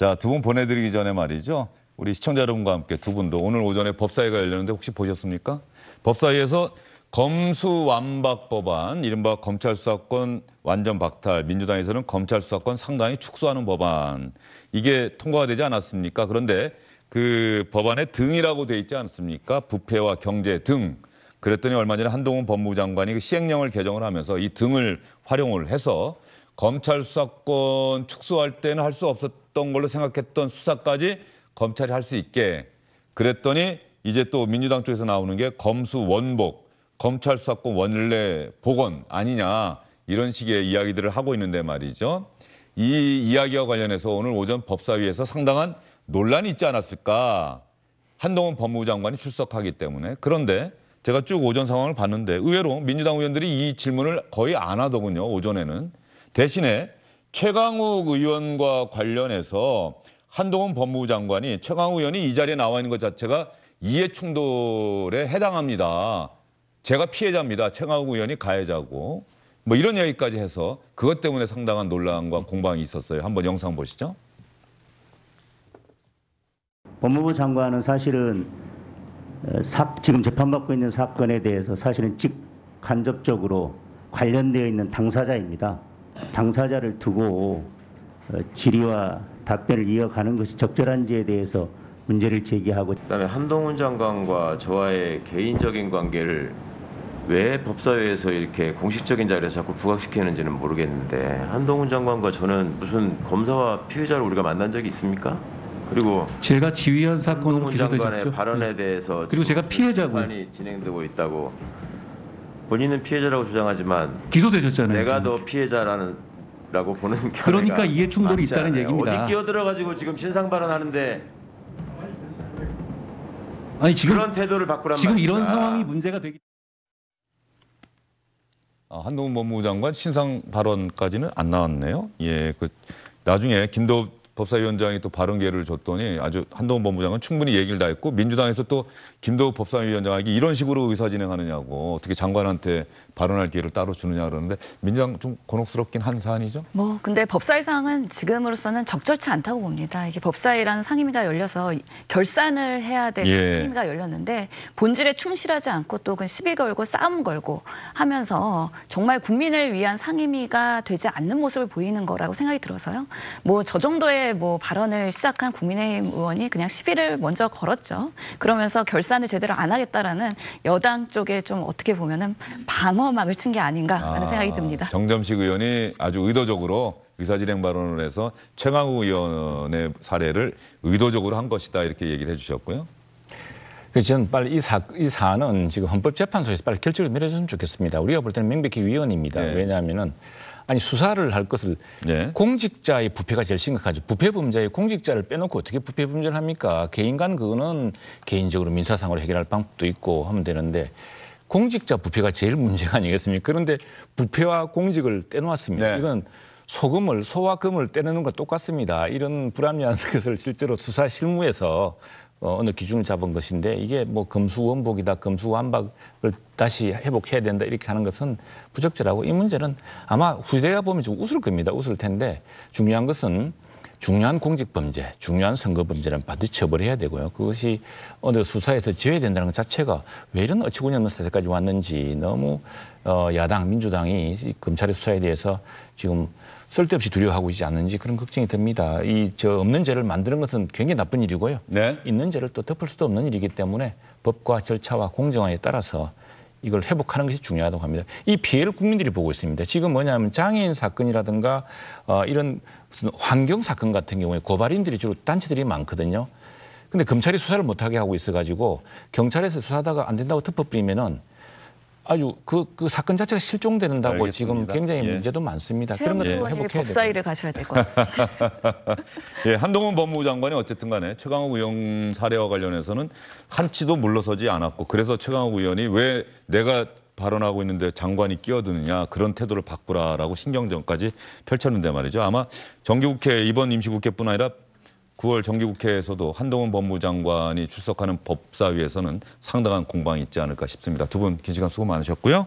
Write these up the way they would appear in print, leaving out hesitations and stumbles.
자, 두 분 보내드리기 전에 말이죠. 우리 시청자 여러분과 함께 두 분도 오늘 오전에 법사위가 열렸는데 혹시 보셨습니까? 법사위에서 검수완박 법안, 이른바 검찰수사권 완전 박탈, 민주당에서는 검찰수사권 상당히 축소하는 법안, 이게 통과가 되지 않았습니까? 그런데 그 법안에 등이라고 돼 있지 않습니까? 부패와 경제 등. 그랬더니 얼마 전에 한동훈 법무부 장관이 그 시행령을 개정을 하면서 이 등을 활용을 해서 검찰 수사권 축소할 때는 할 수 없었던 걸로 생각했던 수사까지 검찰이 할 수 있게, 그랬더니 이제 또 민주당 쪽에서 나오는 게 검수 원복, 검찰 수사권 원래 복원 아니냐, 이런 식의 이야기들을 하고 있는데 말이죠. 이 이야기와 관련해서 오늘 오전 법사위에서 상당한 논란이 있지 않았을까. 한동훈 법무부 장관이 출석하기 때문에. 그런데 제가 쭉 오전 상황을 봤는데 의외로 민주당 의원들이 이 질문을 거의 안 하더군요, 오전에는. 대신에 최강욱 의원과 관련해서 한동훈 법무부 장관이 최강욱 의원이 이 자리에 나와 있는 것 자체가 이해충돌에 해당합니다. 제가 피해자입니다. 최강욱 의원이 가해자고. 뭐 이런 이야기까지 해서 그것 때문에 상당한 논란과 공방이 있었어요. 한번 영상 보시죠. 법무부 장관은 사실은 지금 재판받고 있는 사건에 대해서 사실은 직간접적으로 관련되어 있는 당사자입니다. 당사자를 두고 질의와 답변을 이어가는 것이 적절한지에 대해서 문제를 제기하고, 그다음에 한동훈 장관과 저와의 개인적인 관계를 왜 법사위에서 이렇게 공식적인 자리에서 자꾸 부각시키는지는 모르겠는데, 한동훈 장관과 저는 무슨 검사와 피의자를 우리가 만난 적이 있습니까? 그리고 제가 지휘한 사건으로 한동훈 장관의 기소되셨죠. 발언에 대해서 그리고 제가 피해자고요. 재판이 진행되고 있다고, 본인은 피해자라고 주장하지만 기소되셨잖아요. 내가 지금. 더 피해자라고 보는 견해가 그러니까 이해충돌이 많지 있다는 않아요. 얘기입니다. 어디 끼어들어가지고 지금 신상 발언하는데 아니 지금 그런 태도를 바꾸란 지금 말입니까? 이런 상황이 문제가 되기. 한동훈 법무부 장관 신상 발언까지는 안 나왔네요. 예, 그 나중에 김도읍 법사위원장이 또 발언 기회를 줬더니 아주 한동훈 법무부 장관 충분히 얘기를 다 했고, 민주당에서 또 김도읍 법사위원장에게 이런 식으로 의사 진행하느냐고, 어떻게 장관한테 발언할 기회를 따로 주느냐 그러는데 민주당 좀 곤혹스럽긴 한 사안이죠. 근데 법사위 상황은 지금으로서는 적절치 않다고 봅니다. 이게 법사위라는 상임위가 열려서 결산을 해야 되는 상임위가 열렸는데 본질에 충실하지 않고 또 그 시비 걸고 싸움 걸고 하면서 정말 국민을 위한 상임위가 되지 않는 모습을 보이는 거라고 생각이 들어서요. 저 정도의 발언을 시작한 국민의힘 의원이 그냥 시비를 먼저 걸었죠. 그러면서 결산을 제대로 안 하겠다라는 여당 쪽에 좀 어떻게 보면은 방어막을 친 게 아닌가라는 생각이 듭니다. 정점식 의원이 아주 의도적으로 의사진행 발언을 해서 최강욱 의원의 사례를 의도적으로 한 것이다, 이렇게 얘기를 해주셨고요. 저는 빨리 이 사안은 지금 헌법재판소에서 빨리 결정을 내려줬으면 좋겠습니다. 우리가 볼 때는 명백히 위헌입니다. 네. 왜냐하면은 수사를 할 것을 네. 공직자의 부패가 제일 심각하죠. 부패범죄의 공직자를 빼놓고 어떻게 부패범죄를 합니까? 개인 간 그거는 개인적으로 민사상으로 해결할 방법도 있고 하면 되는데, 공직자 부패가 제일 문제가 아니겠습니까? 그런데 부패와 공직을 떼놓았습니다. 네. 이건 소와 금을 떼내는 것 똑같습니다. 이런 불합리한 것을 실제로 수사 실무에서 어느 기준을 잡은 것인데, 이게 검수원복이다, 검수완박을 다시 회복해야 된다, 이렇게 하는 것은 부적절하고, 이 문제는 아마 후대가 보면 좀 웃을 겁니다. 웃을 텐데, 중요한 것은 중요한 공직범죄, 중요한 선거범죄는 반드시 처벌해야 되고요. 그것이 어느 수사에서 제외된다는 것 자체가 왜 이런 어처구니없는 사태까지 왔는지, 너무 야당, 민주당이 검찰의 수사에 대해서 지금 쓸데없이 두려워하고 있지 않는지 그런 걱정이 듭니다. 없는 죄를 만드는 것은 굉장히 나쁜 일이고요. 네. 있는 죄를 또 덮을 수도 없는 일이기 때문에 법과 절차와 공정화에 따라서 이걸 회복하는 것이 중요하다고 합니다. 이 피해를 국민들이 보고 있습니다. 지금 뭐냐면 장애인 사건이라든가 이런 무슨 환경 사건 같은 경우에 고발인들이 주로 단체들이 많거든요. 근데 검찰이 수사를 못하게 하고 있어가지고 경찰에서 수사하다가 안 된다고 덮어버리면은 아주 그 사건 자체가 실종된다고 알겠습니다. 지금 굉장히 문제도 많습니다. 그런 것도 최영두 의원이 회복해야 법사위를 가셔야 될 것 같습니다. 예, 한동훈 법무부 장관이 어쨌든 간에 최강욱 의원 사례와 관련해서는 한치도 물러서지 않았고, 그래서 최강욱 의원이 왜 내가 발언하고 있는데 장관이 끼어드느냐, 그런 태도를 바꾸라라고 신경전까지 펼쳤는데 말이죠. 아마 정기국회, 이번 임시국회뿐 아니라 9월 정기국회에서도 한동훈 법무부 장관이 출석하는 법사위에서는 상당한 공방이 있지 않을까 싶습니다. 두 분 긴 시간 수고 많으셨고요.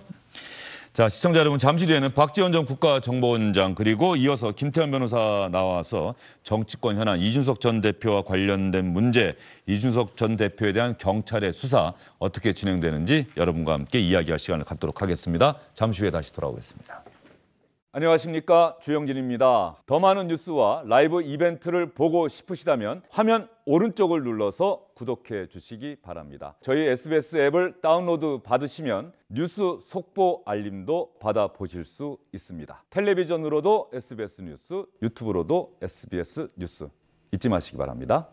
자, 시청자 여러분, 잠시 뒤에는 박지원 전 국가정보원장 그리고 이어서 김태현 변호사 나와서 정치권 현안, 이준석 전 대표와 관련된 문제, 이준석 전 대표에 대한 경찰의 수사 어떻게 진행되는지 여러분과 함께 이야기할 시간을 갖도록 하겠습니다. 잠시 후에 다시 돌아오겠습니다. 안녕하십니까, 주영진입니다. 더 많은 뉴스와 라이브 이벤트를 보고 싶으시다면 화면 오른쪽을 눌러서 구독해 주시기 바랍니다. 저희 SBS 앱을 다운로드 받으시면 뉴스 속보 알림도 받아보실 수 있습니다. 텔레비전으로도 SBS 뉴스, 유튜브로도 SBS 뉴스 잊지 마시기 바랍니다.